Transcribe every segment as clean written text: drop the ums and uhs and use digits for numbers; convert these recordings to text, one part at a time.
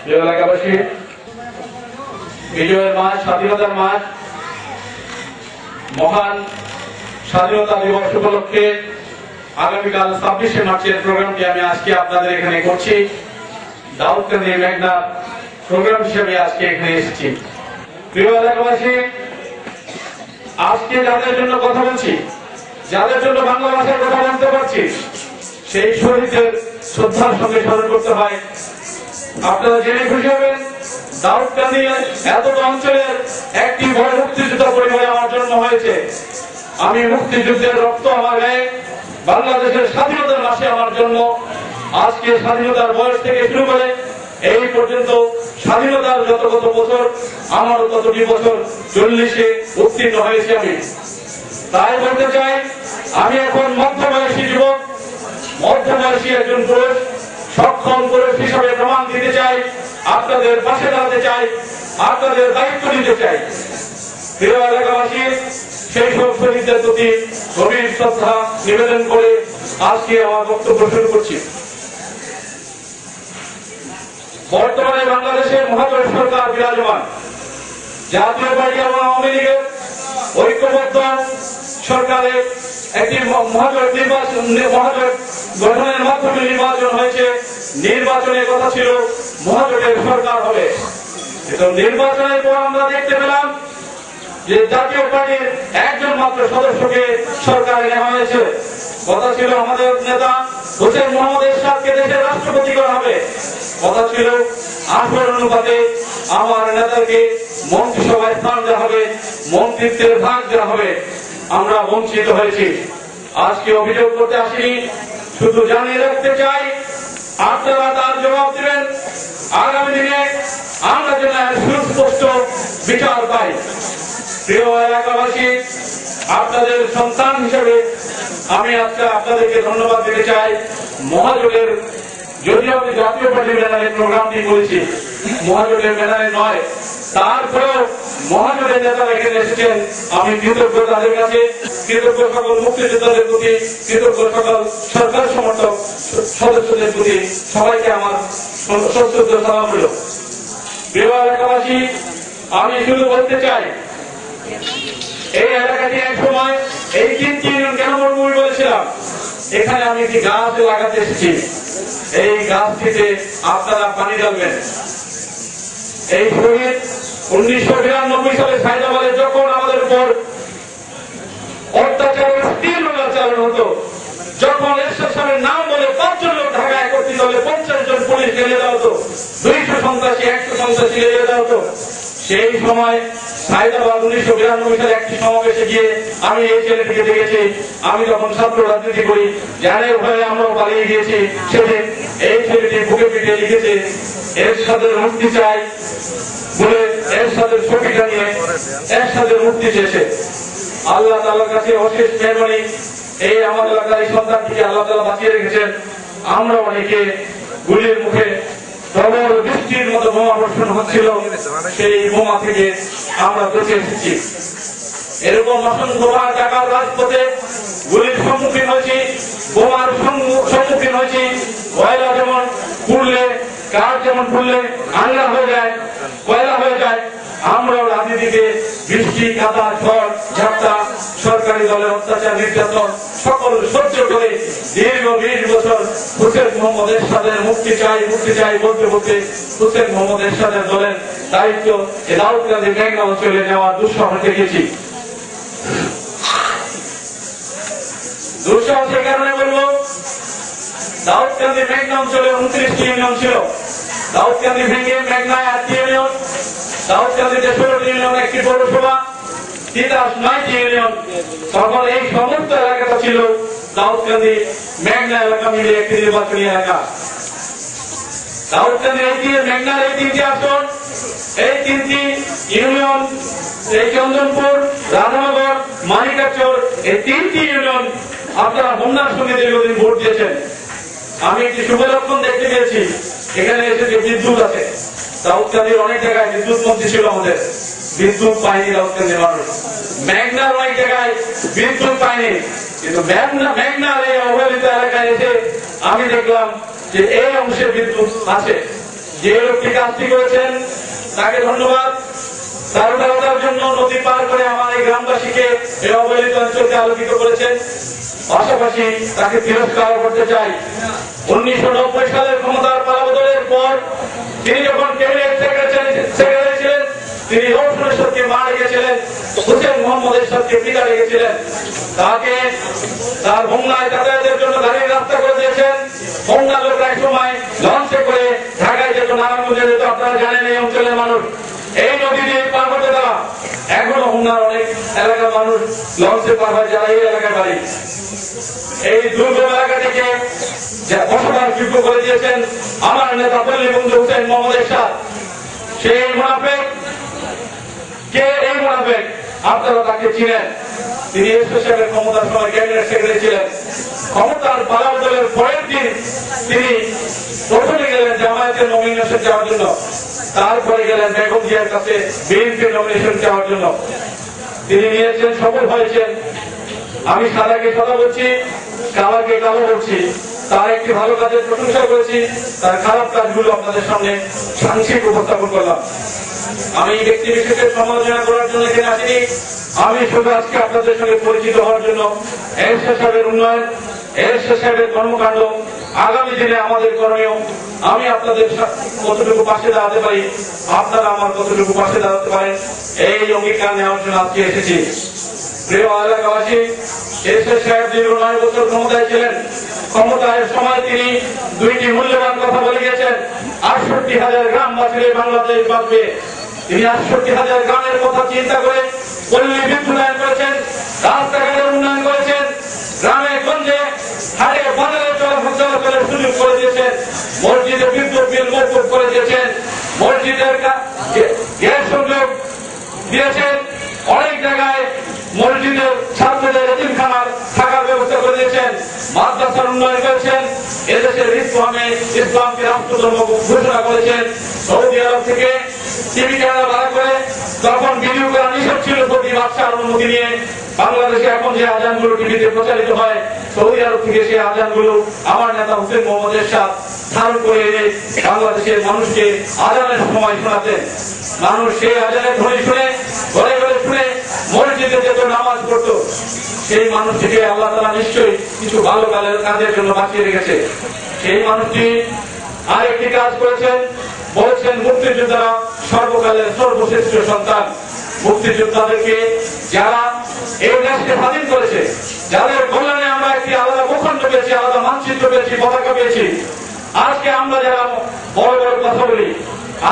প্রিয় এলাকাবাসী, বিজয়ের মাস, স্বাধীনতার মাস, মহান স্বাধীনতা দিবস উপলক্ষে আগামীকাল 26শে মার্চের প্রোগ্রামটি আমি আজকে আপনাদের এখানে করছি। দাউদকান্দি মেঘনা প্রোগ্রাম হিসেবে আজকে এখানে এসেছি। প্রিয় এলাকাবাসী, আজকে যাদের জন্য কথা বলছি, যাদের জন্য বাংলা ভাষায় কথা বলতে পারছি, সেই শহীদদের শ্রদ্ধার সঙ্গে স্মরণ করতে হয়। আপনারা জেনে খুশি হবেন, দাউদকান্দি এতটা অঞ্চলের একটি বড় মুক্তিযোদ্ধা পরিবারে আমার জন্ম হয়েছে। আমি মুক্তিযুদ্ধের রক্ত আমার গায়ে, বাংলাদেশের স্বাধীনতার মাসে আমার জন্ম। আজকে স্বাধীনতার বয়স থেকে শুরু করে এই পর্যন্ত স্বাধীনতার যত কত বছর, আমারও ততটি বছর 40-এ উত্তীর্ণ হয়েছি আমি। তাই বলতে চাই, আমি এখন মধ্যবয়সী যুবক, মধ্যবয়সী একজন পুরুষ, সক্ষম পুরুষ হিসাবে প্রমাণ দিতে চাই, আপনাদের পাশে দাঁড়াতে চাই, আপনাদের দায়িত্ব নিতে চাই। প্রিয় এলাকাবাসী, সেই সব শহীদদের প্রতি গভীর শ্রদ্ধা নিবেদন করে আজকে আমার বক্তব্য শুরু করছি। বর্তমানে বাংলাদেশের মহাজোট সরকার বিরাজমান। জাতীয় পার্টি এবং আওয়ামী লীগের ঐক্যবদ্ধ সরকারে একটি মহাজোট গঠনের মাধ্যমে নির্বাচন হয়েছে। নির্বাচনের কথা ছিল মহাজোটের সরকার হবে, কিন্তু নির্বাচনের পর আমরা দেখতে পেলাম যে জাতীয় পার্টির একজন মাত্র সদস্যকে সরকারে নেওয়া হয়েছে। কথা ছিল আমাদের নেতা হোসেন মোহাম্মদ এরশাদকে দেশের রাষ্ট্রপতি করা হবে। কথা ছিল আসন অনুপাতে আমার নেতাকে মন্ত্রিসভায় স্থান দেওয়া হবে, মন্ত্রিত্বের ভাগ দেওয়া হবে। আমরা বঞ্চিত হয়েছি। আজকে অভিযোগ করতে আসিনি, শুধু জানিয়ে রাখতে চাই, আপনারা তার জবাব দিবেন। আগামী দিনে আমরা যেন সুস্পষ্ট বিচার পাই। প্রিয় এলাকাবাসী, আপনাদের সন্তান হিসেবে আমি আজকে আপনাদেরকে ধন্যবাদ দিতে চাই। মহাজোটের, যদিও আমি জাতীয় পার্টি ব্যানারের প্রোগ্রামটি করেছি, মহাজোটের ব্যানারে নয়, তারপরেও মহাজোটের নেতারা এখানে এসেছেন। আমি কৃতজ্ঞ তাদের কাছে, কৃতজ্ঞ সকল মুক্তিযোদ্ধাদের প্রতি, কৃতজ্ঞ সকল সরকার সমর্থক সদস্যদের প্রতি, সবাইকে আমার সশ্রদ্ধ সালাম হল। প্রিয় এলাকাবাসী, আমি শুধু বলতে চাই, এই এলাকাটি এক সময় এই 3টি ইউনিয়ন কেন মরুভূমি বলেছিলাম, এখানে আমি একটি গাছ লাগাতে এসেছি। এই গাছটিতে আপনারা পানি ঢালবেন। এই শহীদ 1992 সালে হায়দ্রাবাদে যখন আমাদের উপর অত্যাচারের তীব্রতা চালানো হতো, যখন এরশাদ সাহেবের নাম বলে 5 জন লোক ঢাকা একত্রিত হলে 50 জন পুলিশ গেলে দেওয়া হতো, 200 সন্ত্রাসী 100 সন্ত্রাসী গেলে দেওয়া হতো। সেই সময় হায়দ্রাবাদ 1992 সালে একটি সমাবেশে গিয়ে আমি এই ছেলেটিকে দেখেছি। আমি যখন ছাত্র রাজনীতি করি, জানের ভয়ে আমরাও পালিয়ে গিয়েছি। সেদিন এই ছেলেটি বুকে পিঠে লিখেছে, এরশাদের মুক্তি চাই বলে, এরশাদের ছবিটা নিয়ে এরশাদের মুক্তি চেয়েছে। আল্লাহ তাআলার কাছে অশেষ মেহরবানি, এই আমার এলাকার এই সন্তানটিকে আল্লাহ তাআলা বাঁচিয়ে রেখেছেন। আমরা অনেকে গুলির মুখে প্রবল বৃষ্টির মতো বোমা বর্ষণ হচ্ছিল, সেই বোমা থেকে আমরা বেঁচে এসেছি। এরকম অসংখ্যবার ঢাকার রাজপথে গুলির সম্মুখীন হয়েছি, বোমার সম্মুখীন হয়েছি। কয়লা যেমন পুড়লে, কাঠ যেমন পুড়লে আঙ্গার হয়ে যায়, কয়লা হয়ে যায়, আমরাও রাজনীতিতে বৃষ্টি, কাদা, ঝড়, ঝাপটা, সরকারি দলের অত্যাচার, নির্যাতন সকল সহ্য করে দীর্ঘ 20 বছর হোসেন মোহাম্মদ এরশাদের মুক্তি চাই, মুক্তি চাই বলতে বলতে হোসেন মোহাম্মদ এরশাদের দলের দায়িত্ব এই দাউদকান্দি মেঘনা অঞ্চলে নেওয়া দুঃসাহসে গেছি। দুঃসাহসের কারণে বলবো, দাউদকান্দি মেঘনা অঞ্চলে 29টি ইউনিয়ন ছিল। দাউদকান্দি ভেঙে মেঘনায় 8টি ইউনিয়ন, দাউদকান্দিতে 16টি ইউনিয়ন, একটি পৌরসভা, তিতাস 9টি ইউনিয়ন। তখন এই সমস্ত এলাকাটা ছিল দাউদকান্দি মেঘনা এলাকা মিলে একটি নির্বাচনী এলাকা। দাউদকান্দি মেঘনার এই 3টি আসন, এই 3টি ইউনিয়ন, এই চন্দনপুর, রাধানগর, মানিকাচর, এই 3টি ইউনিয়ন আপনারা বন্যার সঙ্গে দীর্ঘদিন ভোট দিয়েছেন। আমি একটি শুভ লক্ষণ দেখতে পেয়েছি, এখানে এসে যে বিদ্যুৎ আছে, দাউদকান্দির অনেক জায়গায় বিদ্যুৎ মন্ত্রী ছিল আমাদের, বিদ্যুৎ পায়নি দাউদকান্দির মানুষ। মেঘনার অনেক জায়গায় বিদ্যুৎ পায়নি, কিন্তু মেঘনার এই অবহেলিত এলাকায় এসে আমি দেখলাম যে এই অংশে বিদ্যুৎ আছে। যে লোকটি কাজটি করেছেন তাকে ধন্যবাদ। তার উদারতার জন্য নদী পার করে আমার এই গ্রামবাসীকে এই অবহেলিত অঞ্চলকে আলোকিত করেছেন। পাশাপাশি তাকে তিরস্কার করতে চাই। 1990 সালের ক্ষমতার পালাবদলের পর তিনি যখন ক্যাবিনেট সেক্রেটারি ছিলেন, তিনি রওশন এরশাদকে মা রেখেছিলেন, হোসেন মোহাম্মদ এরশাদকে পিতা রেখেছিলেন। তাকে তার হোমনায় যাতায়াতের জন্য গাড়ির রাস্তা করে দিয়েছেন। হোমনা লোক এক সময় লঞ্চে করে ঢাকায় যেত, নারায়ণগঞ্জে যেত। আপনারা জানেন এই অঞ্চলের মানুষ এই নদী দিয়ে পার হতে দেওয়া। এখনো হোমনার অনেক এলাকার মানুষ লঞ্চে পার হয়, যারা এই এলাকার বাড়ি। এই দুর্গম এলাকাটিকে বসবাস যোগ্য করে দিয়েছেন আমার নেতা পল্লী বন্ধু হোসেন মোহাম্মদ এরশাদ। সেই মুনাফেক কে? এই মুনাফেক আপনারা তাকে চিনেন। তিনি এরশাদ সাহেবের ক্ষমতার সময় ক্যাবিনেট সেক্রেটারি ছিলেন। ক্ষমতার পালাবদলের পরের দিন তিনি প্রথমে গেলেন জামায়াতের নমিনেশন চাওয়ার জন্য, তারপরে গেলেন বেগম জিয়ার কাছে বিএনপির নমিনেশন চাওয়ার জন্য। তিনি নিয়েছেন, সফল হয়েছেন। আমি সাদাকে সাদা বলছি, কালাকে কালো বলছি। তার একটি ভালো কাজের প্রশংসা করেছি, তার খারাপ কাজগুলো আপনাদের সামনে সাংক্ষিক উপস্থাপন করলাম। আমি ব্যক্তি বিশেষের সমালোচনা করার জন্য এখানে আসিনি। আমি শুধু আজকে আপনাদের সঙ্গে পরিচিত হওয়ার জন্য এরশাদ সাহেবের উন্নয়ন, এরশাদ সাহেবের কর্মকাণ্ড, আগামী দিনে আমাদের করণীয়, আমি আপনাদের কতটুকু পাশে দাঁড়াতে পারি, আপনারা আমার কতটুকু পাশে দাঁড়াতে পারেন, এই অঙ্গীকার নেওয়ার জন্য আজকে এসেছি। প্রিয় এলাকাবাসী, এরশাদ সাহেব দীর্ঘ 9 বছর ক্ষমতায় ছিলেন। ক্ষমতার সময় তিনি দুইটি মূল্যবান কথা বলে গেছেন। 68,000 গ্রাম বাঁচলে বাংলাদেশ বাঁচবে। তিনি 68,000 গ্রামের কথা চিন্তা করে পল্লী বিদ্যুৎ উন্নয়ন করেছেন, রাস্তাঘাটের উন্নয়ন করেছেন, গ্রামে গঞ্জে হাটে বাজারে চলাচলের সুযোগ করে দিয়েছেন, মসজিদে বিদ্যুৎ বিল মওকুফ করে দিয়েছেন, মসজিদের গ্যাস সংযোগ দিয়েছেন, অনেক জায়গায় মসজিদের ছাত্রদের এতিমখানার থাকার ব্যবস্থা করে দিয়েছেন, মাদ্রাসার উন্নয়ন করেছেন, এদেশের ইসলামকে রাষ্ট্রধর্ম ঘোষণা করেছেন। সৌদি আরব থেকে টিভি ক্যামেরা ভাড়া করে তখন ভিডিও করা নিষেধ ছিল সৌদি বাদশার অনুমতি নিয়ে। বাংলাদেশে এখন যে আজানগুলো টিভিতে প্রচারিত হয়, সৌদি আরব থেকে সেই আজানগুলো আমার নেতা হোসেন মোহাম্মদ এরশাদ ধারণ করে এনে বাংলাদেশের মানুষকে আজানের সময় শোনাতেন। মানুষ সেই আজানের ধ্বনি শুনে ঘরে ঘরে শুনে মসজিদে যেত, নামাজ পড়তো। সেই মানুষটিকে আল্লাহ তাআলা নিশ্চয়ই কিছু ভালো কাজের জন্য বাঁচিয়ে রেখেছে। সেই মানুষটি আরেকটি কাজ করেছেন, বলেছেন মুক্তিযোদ্ধারা সর্বকালের সর্বশ্রেষ্ঠ সন্তান। মুক্তিযোদ্ধাদেরকে যারা এই দেশকে স্বাধীন করেছে, যাদের কল্যাণে আমরা একটি আলাদা ভূখণ্ড পেয়েছি, আলাদা মানচিত্র পেয়েছি, পতাকা পেয়েছি, আজকে আমরা যারা বড় বড় কথা বলি,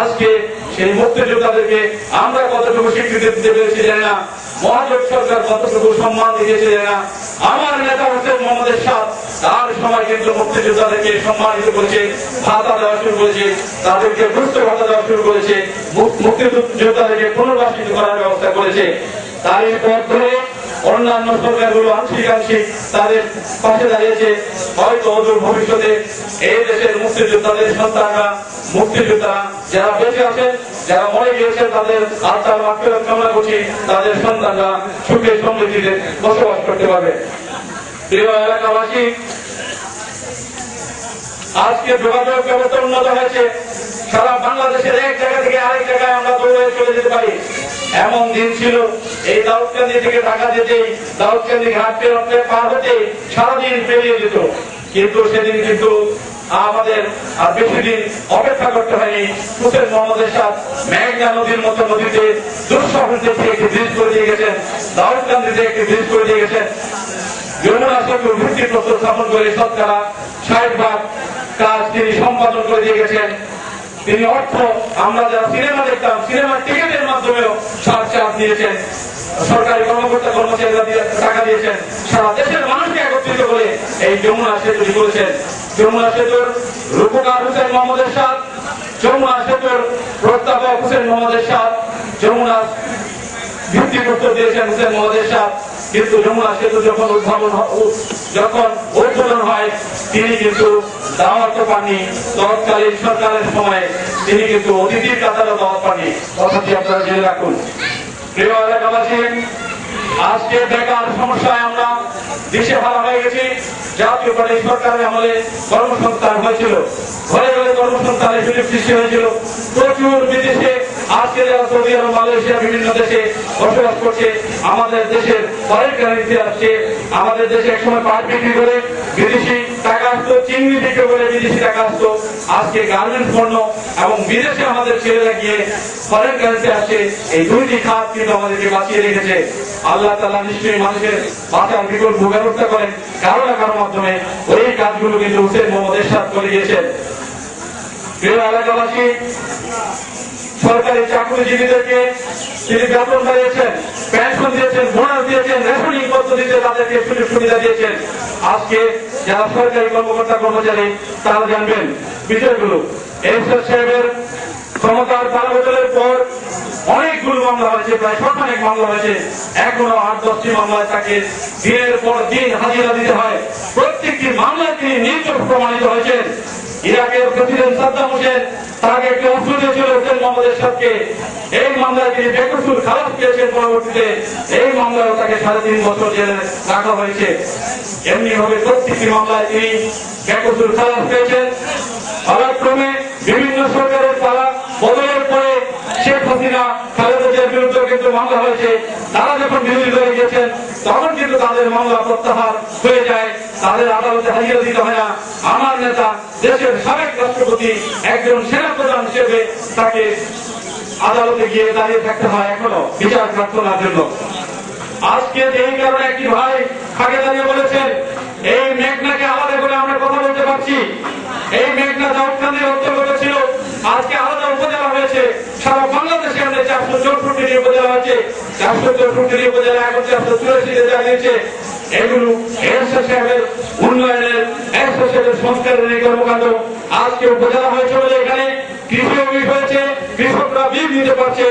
আজকে সেই মুক্তিযোদ্ধাদেরকে আমরা কতটুকু স্বীকৃতি দিতে পেরেছি জানি না, মহাজোট সরকার কতটুকু সম্মান দিয়েছে জানি না। আমার নেতা হোসেন মোহাম্মদ এরশাদ তার সময় কিন্তু মুক্তিযোদ্ধাদেরকে সম্মানিত করেছে, ভাতা দেওয়া শুরু করেছে, তাদেরকে গুরুত্ব ভাতা দেওয়া শুরু করেছে, মুক্তিযোদ্ধাদেরকে পুনর্বাসিত করার ব্যবস্থা করেছে। তারই পথ ধরে অন্যান্য সরকারগুলো আংশিক তাদের পাশে দাঁড়িয়েছে। হয়তো অদূর ভবিষ্যতে এই দেশের মুক্তিযোদ্ধাদের সন্তানরা, মুক্তিযোদ্ধারা যারা বেঁচে আছেন, যারা মরে গিয়েছেন, তাদের আত্মার মাগফিরাত কামনা করছি, তাদের সন্তানরা সুখে সমৃদ্ধিতে বসবাস করতে পারবে। প্রিয় এলাকাবাসী, আজকে যোগাযোগ ব্যবস্থা উন্নত হয়েছে। সারা বাংলাদেশের এক জায়গা থেকে আরেক জায়গায় আমরা দৌড়ে চলে যেতে পারি। এমন দিন ছিল এই দাউদকান্দি থেকে ঢাকা যেতে, দাউদকান্দি ঘাট পার হতে সারাদিন পেরিয়ে যেত। কিন্তু সেদিন কিন্তু আমাদের আর বেশি দিন অপেক্ষা করতে হয়নি। হোসেন মোহাম্মদ এরশাদ মেঘনা নদীর মতো নদীতে দুঃসাহসিক একটি ব্রিজ করে দিয়ে গেছেন, দাউদকান্দিতে একটি ব্রিজ করে দিয়ে গেছেন। যমুনা সেতুর ভিত্তিপ্রস্তর স্থাপন করে শতকরা 60% কাজ তিনি সম্পাদন করে দিয়ে গেছেন। তিনি অর্থ, আমরা যারা সিনেমা দেখতাম, সিনেমার টিকিটের মাধ্যমেও ছাড় দিয়েছেন। সরকারি কর্মকর্তা কর্মচারীরা টাকা দিয়েছেন। সারা দেশের মানুষকে একত্রিত করে এই যমুনা সেতু করেছেন। যমুনা সেতুর রূপকার হোসেন মোহাম্মদ এরশাদ, যমুনা সেতুর প্রস্তাবক হোসেন মোহাম্মদ এরশাদ, যমুনা ভিত্তিপ্রস্তর দিয়েছেন হোসেন মোহাম্মদ এরশাদ। কিন্তু যমুনা সেতু যখন উদ্বোধন হয়, তিনি কিন্তু দাওয়াত পাননি। তৎকালীন সরকারের সময় তিনি কিন্তু অতিথির কাতারে দাওয়াত পাননি। কথাটি আপনারা জেনে রাখুন। প্রিয় এলাকাবাসী, আজকে বেকার সমস্যায় আমরা দিশেহারা হয়ে গেছি। জাতীয় পার্টি সরকারের আমলে কর্মসংস্থান হয়েছিল, ঘরে ঘরে কর্মসংস্থানের সুযোগ সৃষ্টি হয়েছিল। প্রচুর বিদেশে আজকে যারা সৌদি আরব, মালয়েশিয়া, বিভিন্ন দেশে বসবাস করছে, আমাদের দেশের ফরেন কারেন্সি আসছে। আমাদের দেশে একসময় পাট বিক্রি করে বিদেশি টাকা আসতো, চিংড়ি বিক্রি করে বিদেশি টাকা আসতো। আজকে গার্মেন্টস পণ্য এবং বিদেশে আমাদের ছেলেরা গিয়ে ফরেন কারেন্সি আসছে। এই দুইটি খাত কিন্তু আমাদেরকে বাঁচিয়ে রেখেছে। আল্লাহ তাআলা নিশ্চয়ই মানুষের বাঁচার বিকল্প ব্যবস্থা করেন কারো না কারোর মাধ্যমে। ওই কাজগুলো কিন্তু হুসেইন মোহাম্মদ এরশাদ করে গিয়েছেন। প্রিয় এলাকাবাসী, সরকারি চাকরিজীবীদেরকে তিনি বেতন বাড়িয়েছেন, পেনশন দিয়েছেন, বোনাস দিয়েছেন, রেশনিং পদ্ধতিতে তাদেরকে সুযোগ সুবিধা দিয়েছেন। আজকে যারা সরকারি কর্মকর্তা কর্মচারী তারা জানবেন বিষয়গুলো। এরশাদ সাহেবের ক্ষমতার পালাবদলের পর অনেকগুলো মামলা হয়েছে, প্রায় শতানেক মামলা হয়েছে। এখনো 8-10টি মামলায় তাকে দিনের পর দিন হাজিরা দিতে হয়। প্রত্যেকটি মামলায় তিনি নির্দোষ প্রমাণিত হয়েছেন। ইরাকের প্রেসিডেন্ট সাদ্দাম হোসেন তাকে একটি অস্ত্র দিয়েছিল হুসেইন মোহাম্মদ এরশাদকে। এই মামলায় তিনি বেকসুর খালাস পেয়েছেন। পরবর্তীতে এই মামলায় তাকে 3.5 বছর জেলে রাখা হয়েছে। এমনি ভাবে প্রত্যেকটি মামলায় তিনি বেকসুর খালাস পেয়েছেন। পালাক্রমে বিভিন্ন সরকারের পালা বদলের পরে শেখ হাসিনা, খালেদা জিয়ার বিরুদ্ধে কিন্তু মামলা হয়েছে। তারা যখন বিরোধী দলে গেছেন তখন কিন্তু তাদের মামলা প্রত্যাহার হয়ে যায়, তাদের আদালতে হাজিরা দিতে হয় না। আমার নেতা, দেশের সাবেক রাষ্ট্রপতি, একজন সেনাপ্রধান হিসেবে তাকে আদালতে গিয়ে দাঁড়িয়ে থাকতে হয় এখনো বিচার প্রার্থনার জন্য। আজকে এই কারণে একটি ভাই আগে দাঁড়িয়ে বলেছেন, এই মেঘনাকে আলাদা করে আমরা কথা বলতে পারছি। এই মেঘনা দাউদকান্দির অন্তর্গত ছিল, আজকে আলাদা উপজেলা হয়েছে। সারা বাংলাদেশে আমাদের 464টি উপজেলা হয়েছে। 464টি উপজেলা এখন 484তে দাঁড়িয়েছে। এগুলো এরশাদ সাহেবের উন্নয়নের, এরশাদ সাহেবের সংস্কারের এই কর্মকাণ্ড। আজকে উপজেলা হয়েছে বলে এখানে কৃষি অফিস হয়েছে, কৃষকরা বীজ নিতে পারছে।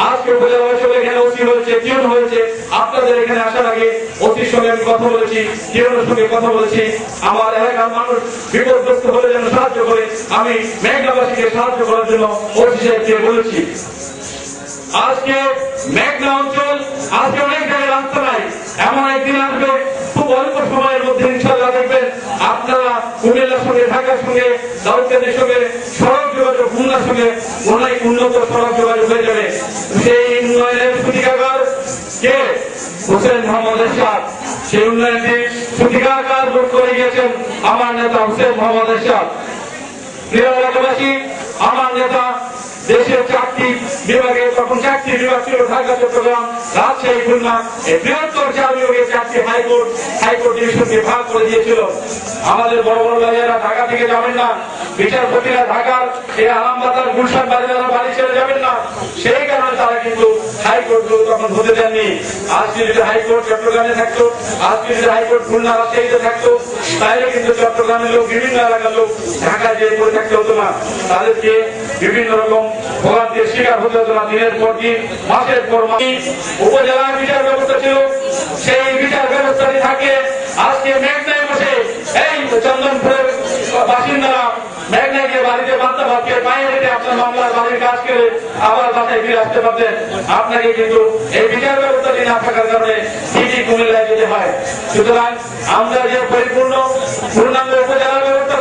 আজকে উপজেলা হয়েছে বলে এখানে ওসি হয়েছে, টিউন হয়েছে। আপনাদের এখানে আসার আগে ওসির সঙ্গে আমি কথা বলেছি, টিউনের সঙ্গে কথা বলেছি। আমার এলাকার মানুষ বিপদগ্রস্ত হলে যেন সাহায্য করে, আমি মেঘনাবাসীকে সাহায্য করার জন্য ওসি সাহেবকে বলেছি। আজকে মেঘনা অঞ্চল, আজকে অনেক জায়গায় রাস্তা নাই। এমন একদিন আসবে খুব অল্প সময়ের মধ্যে ইনশাআল্লাহ দেখবেন আপনারা কুমিল্লার সঙ্গে, ঢাকার সঙ্গে, দাউদকান্দির সঙ্গে সড়ক যোগাযোগ, খুলনার সঙ্গে অনেক উন্নত সড়ক যোগাযোগ হয়ে যাবে। সেই উন্নয়নের সূতিকাগার কে? হুসেইন মোহাম্মদ এরশাদ। সেই উন্নয়নটি সূতিকাগার রূপ করে গিয়েছেন আমার নেতা হুসেইন মোহাম্মদ এরশাদ। প্রিয় এলাকাবাসী, আমার নেতা দেশের 4টি বিভাগে, তখন 4টি বিভাগ ছিল, ঢাকা, চট্টগ্রাম, রাজশাহী, খুলনা। এই বৃহত্তর 4 বিভাগে 4টি হাইকোর্ট ডিভিশনকে ভাগ করে দিয়েছিল। আমাদের বড় বড় লয়াররা ঢাকা থেকে যাবেন না, বিচারপতিরা ঢাকার এই আরামবাজার, গুলশান বাজারের বাড়ি ছেড়ে যাবেন না। সেই কারণে তারা কিন্তু হাইকোর্টগুলো তখন হতে দেননি। আজকে যদি হাইকোর্ট চট্টগ্রামে থাকতো, আজকে যদি হাইকোর্ট খুলনা, রাজশাহীতে থাকতো, তাহলে কিন্তু চট্টগ্রামের লোক, বিভিন্ন এলাকার লোক ঢাকায় যেয়ে পড়ে থাকতে হতো না। তাদেরকে বিভিন্ন রকম ভোগান্তির শিকার হতে হতো না। দিনের পর দিন, মাসের পর মাস উপজেলার বিচার ব্যবস্থা ছিল, সেই বিচার ব্যবস্থাটি থাকে। আজকে মেঘনায় বসে এই চন্দনপুরের বাসিন্দারা মেঘনায় গিয়ে বাড়িতে বার্তা ভাবকে পায়ে হেঁটে আপনার মামলার বাড়ির কাজ করে আবার বাসায় ফিরে আসতে পারতেন। আপনাকে কিন্তু এই বিচার ব্যবস্থাটি না থাকার কারণে ঠিকই কুমিল্লায় যেতে হয়। সুতরাং আমরা যে পূর্ণাঙ্গ উপজেলার ব্যবস্থা